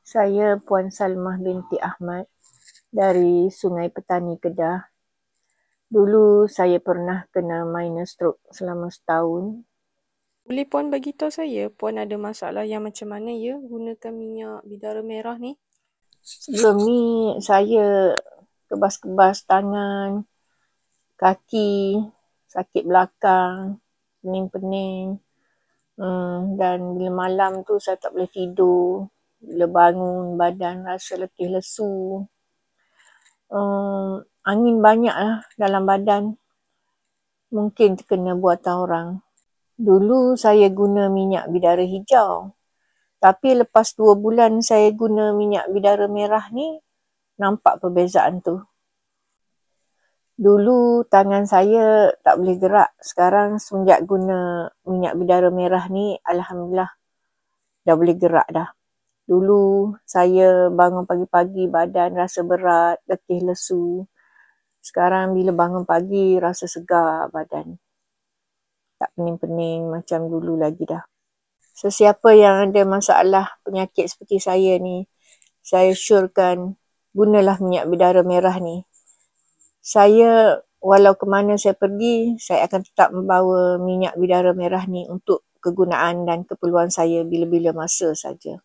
Saya Puan Salmah binti Ahmad dari Sungai Petani, Kedah. Dulu saya pernah kena minor stroke selama setahun. Boleh Puan bagi tahu saya, Puan ada masalah yang macam mana ya gunakan minyak bidara merah ni? Sebelum ni saya kebas-kebas tangan, kaki, sakit belakang, pening-pening. Dan bila malam tu saya tak boleh tidur. Bila bangun badan rasa letih lesu. Angin banyak lah dalam badan. Mungkin terkena buatan orang. Dulu saya guna minyak bidara hijau. Tapi lepas 2 bulan saya guna minyak bidara merah ni, nampak perbezaan tu. Dulu tangan saya tak boleh gerak. Sekarang semenjak guna minyak bidara merah ni, Alhamdulillah dah boleh gerak dah. Dulu saya bangun pagi-pagi badan rasa berat, letih lesu. Sekarang bila bangun pagi rasa segar badan. Tak pening-pening macam dulu lagi dah. Sesiapa yang ada masalah penyakit seperti saya ni, saya syorkan gunalah minyak bidara merah ni. Saya walau ke mana saya pergi, saya akan tetap membawa minyak bidara merah ni untuk kegunaan dan keperluan saya bila-bila masa saja.